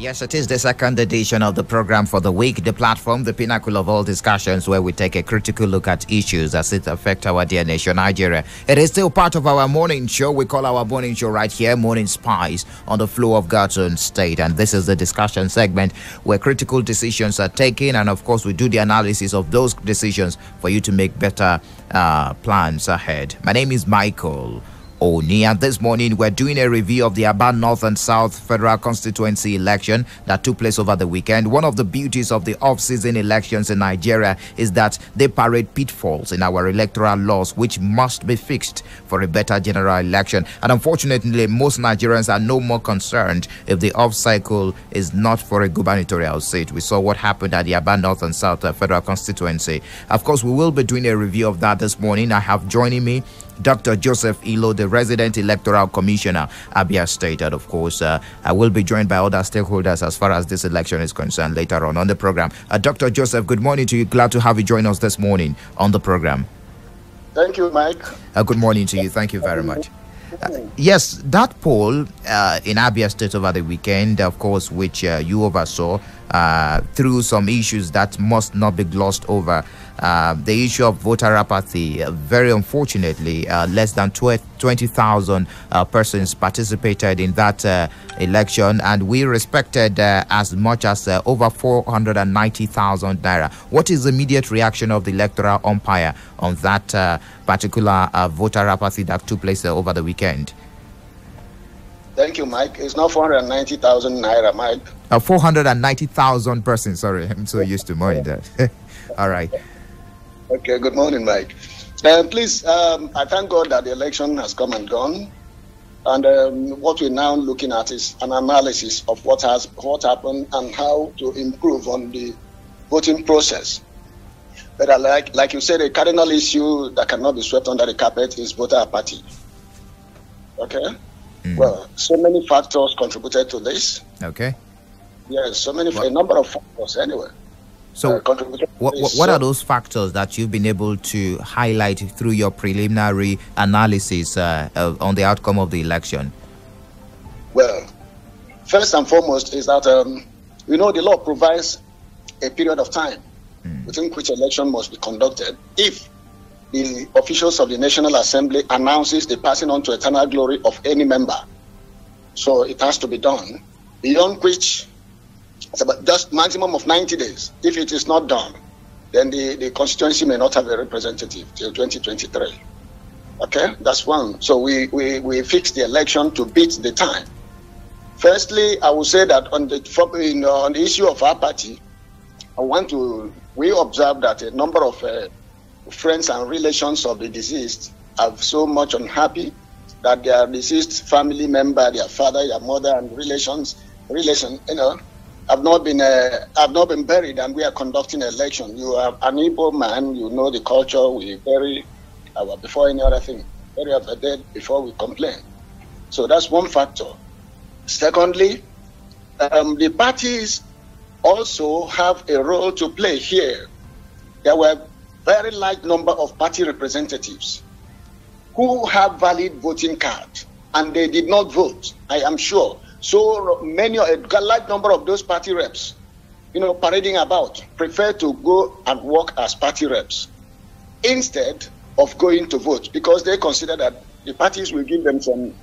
Yes, it is the second edition of the program for the week, the platform, the pinnacle of all discussions, where we take a critical look at issues as it affect our dear nation, Nigeria. It is still part of our morning show. We call our morning show right here, Morning Spice, on the flow of God's own state. And this is the discussion segment where critical decisions are taken. And of course, we do the analysis of those decisions for you to make better plans ahead. My name is Michael Oni, and this morning we're doing a review of the Abia North and South Federal Constituency election that took place over the weekend. One of the beauties of the off-season elections in Nigeria is that they parade pitfalls in our electoral laws, which must be fixed for a better general election. And unfortunately, most Nigerians are no more concerned if the off-cycle is not for a gubernatorial seat. We saw what happened at the Abia North and South Federal Constituency. Of course, we will be doing a review of that this morning. I have joining me Dr. Joseph Iloh, the resident Electoral Commissioner, Abia State. And of course, I will be joined by other stakeholders as far as this election is concerned later on the program. Dr. Joseph, good morning to you. Glad to have you join us this morning on the program. Thank you, Mike. Good morning to you. Thank you very much. Yes, that poll in Abia State over the weekend, of course, which you oversaw, through some issues that must not be glossed over. The issue of voter apathy, very unfortunately, less than 20,000 persons participated in that election, and we respected as much as over 490,000 naira. What is the immediate reaction of the electoral umpire on that particular voter apathy that took place over the weekend? Thank you, Mike. It's not 490,000 naira, Mike. 490,000 persons. Sorry, I'm so used to money that. All right. Okay, good morning, Mike. Please, I thank God that the election has come and gone. And what we're now looking at is an analysis of what happened and how to improve on the voting process. But like you said, a cardinal issue that cannot be swept under the carpet is voter apathy. Okay? Well, so many factors contributed to this. Okay. Yes, a number of factors anyway. So what are those factors that you've been able to highlight through your preliminary analysis on the outcome of the election? Well, first and foremost is that, the law provides a period of time within which election must be conducted if the officials of the National Assembly announces the passing on to eternal glory of any member. So it has to be done, beyond which it's about just maximum of 90 days. If it is not done, then the constituency may not have a representative till 2023. Okay, that's one. So we fixed the election to beat the time. Firstly, I will say that on the issue of apathy, we observed that a number of friends and relations of the deceased are so much unhappy that their deceased family member, their father, their mother, and relations, have not been buried, and we are conducting an election. You are an Igbo man, you know the culture. We bury before any other thing, bury our dead before we complain. So that's one factor. Secondly, the parties also have a role to play here. There were very large number of party representatives who have valid voting cards, and they did not vote, I am sure. So a large number of those party reps, parading about, prefer to go and work as party reps instead of going to vote, because they consider that the parties will give them some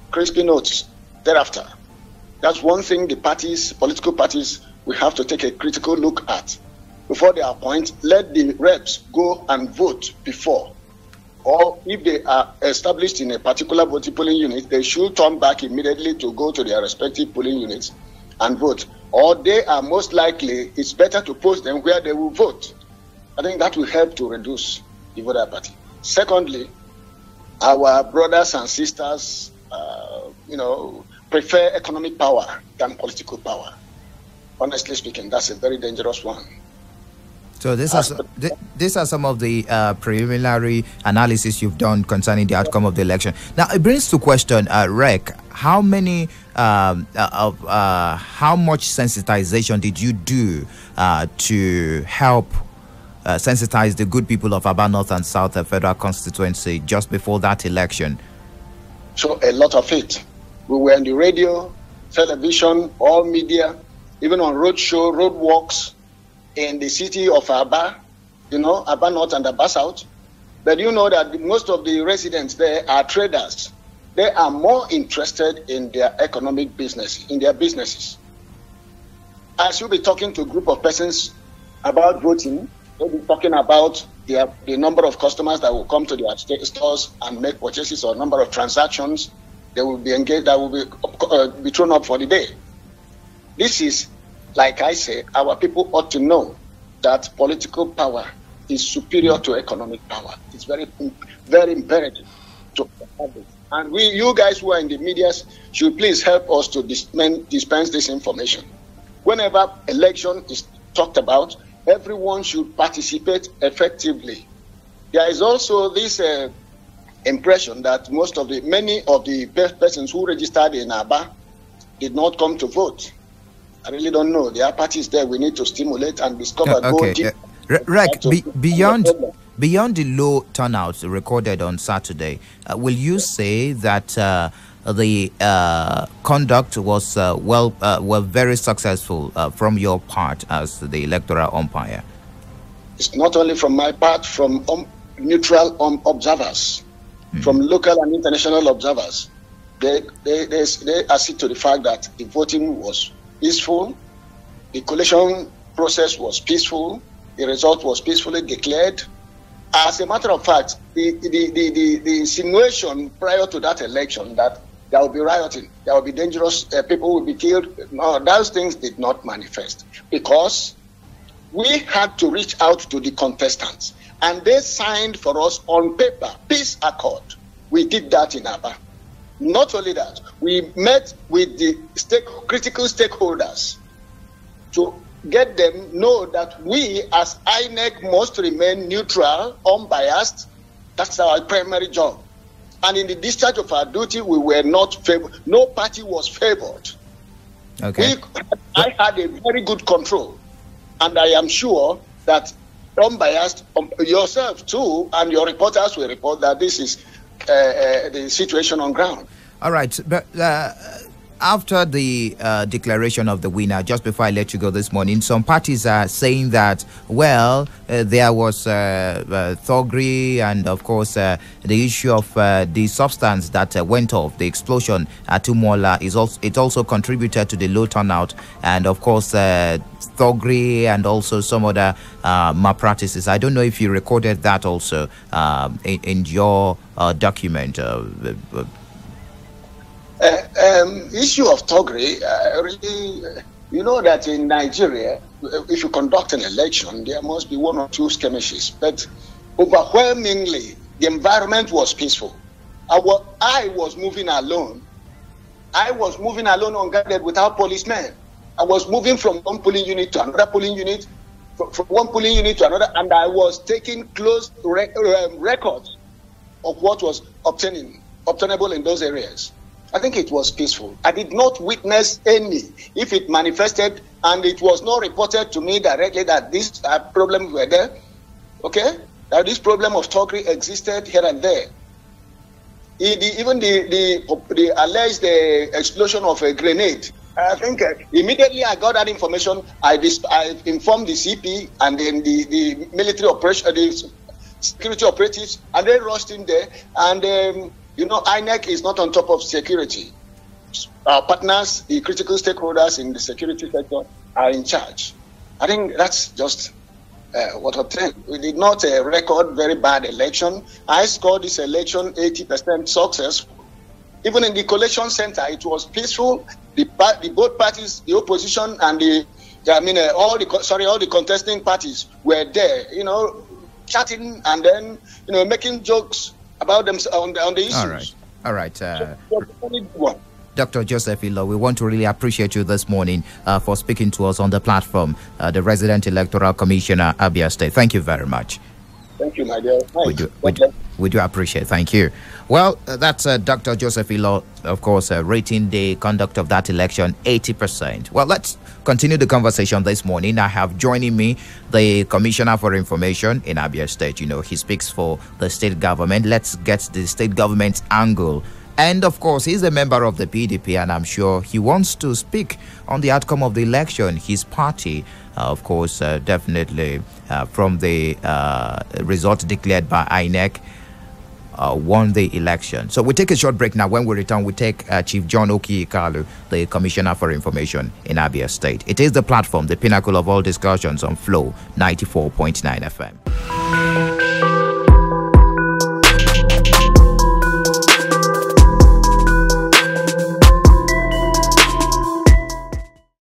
crispy notes thereafter. That's one thing the political parties, will have to take a critical look at. Before they appoint, let the reps go and vote before. Or if they are established in a particular voting polling unit, they should turn back immediately to go to their respective polling units and vote. Or they are most likely, it's better to post them where they will vote. I think that will help to reduce the voter apathy. Secondly, our brothers and sisters, prefer economic power than political power. Honestly speaking, that's a very dangerous one. So these are some of the preliminary analysis you've done concerning the outcome of the election. Now it brings to question, Rec, how much sensitization did you do to help sensitize the good people of Abia North and South Federal Constituency just before that election? So a lot of it. We were on the radio, television, all media, even on road walks in the city of Aba, Aba North and Aba South. But you know that most of the residents there are traders. They are more interested in their economic business, in their businesses. As you'll be talking to a group of persons about voting, they'll be talking about the number of customers that will come to their stores and make purchases, or number of transactions they will be engaged, that will be thrown up for the day. This is, like I say, our people ought to know that political power is superior to economic power. It's very, very imperative to have it. And you guys who are in the media should please help us to dispense this information. Whenever election is talked about, everyone should participate effectively. There is also this impression that many of the persons who registered in Aba did not come to vote. I really don't know. There are parties there we need to stimulate and discover. Beyond the low turnout recorded on Saturday, will you say that the conduct was very successful from your part as the electoral umpire? It's not only from my part, from neutral observers, from local and international observers. They accede to the fact that the voting was peaceful, the collation process was peaceful, the result was peacefully declared. As a matter of fact, the insinuation prior to that election that there will be rioting, there will be dangerous, people will be killed, no, those things did not manifest, because we had to reach out to the contestants and they signed for us on paper peace accord. We did that in Aba. Not only that, we met with the critical stakeholders to get them know that we as Inec must remain neutral, unbiased. That's our primary job. And in the discharge of our duty, we were not favored. No party was favored. Okay. I had a very good control. And I am sure that unbiased, yourself too, and your reporters will report that this is the situation on ground. All right. But after the declaration of the winner, just before I let you go this morning, some parties are saying that, well, there was thuggery, and of course the issue of the substance that went off, the explosion at Tumola, it also contributed to the low turnout, and of course thuggery and also some other malpractices. I don't know if you recorded that also in your document. Issue of thuggery, really, you know that in Nigeria, if you conduct an election, there must be one or two skirmishes. But overwhelmingly, the environment was peaceful. I was moving alone. I was moving alone unguarded without policemen. I was moving from one polling unit to another polling unit, from one polling unit to another, and I was taking close records of what was obtainable in those areas. I think it was peaceful. I did not witness any. If it manifested and it was not reported to me directly that these problems were there, okay, that this problem of thuggery existed here and there. Even the alleged explosion of a grenade, I think immediately I got that information, I informed the CP and then the military operation, the security operatives, and they rushed in there. And you know, Inec is not on top of security. Our partners, the critical stakeholders in the security sector, are in charge. I think that's just what obtained. We did not record very bad election. I scored this election 80% success. Even in the collation center, it was peaceful. Both parties, the opposition and all the contesting parties were there, you know, chatting and then, you know, making jokes about them on the issues. All right. Dr. Joseph Iloh, we want to really appreciate you this morning for speaking to us on the platform, the resident Electoral Commissioner, Abia State. Thank you very much. Thank you, my dear. We do appreciate. Thank you. Well, that's Dr. Joseph Iloh, of course, rating the conduct of that election 80%. Well, let's continue the conversation this morning. I have joining me the Commissioner for Information in Abia State. You know, he speaks for the state government. Let's get the state government's angle And of course, he's a member of the PDP, and I'm sure he wants to speak on the outcome of the election. His party, of course, definitely from the result declared by Inec, won the election. So we take a short break now. When we return, we take Chief John Okikalu, the Commissioner for Information in Abia State. It is the platform, the pinnacle of all discussions on Flow 94.9 FM.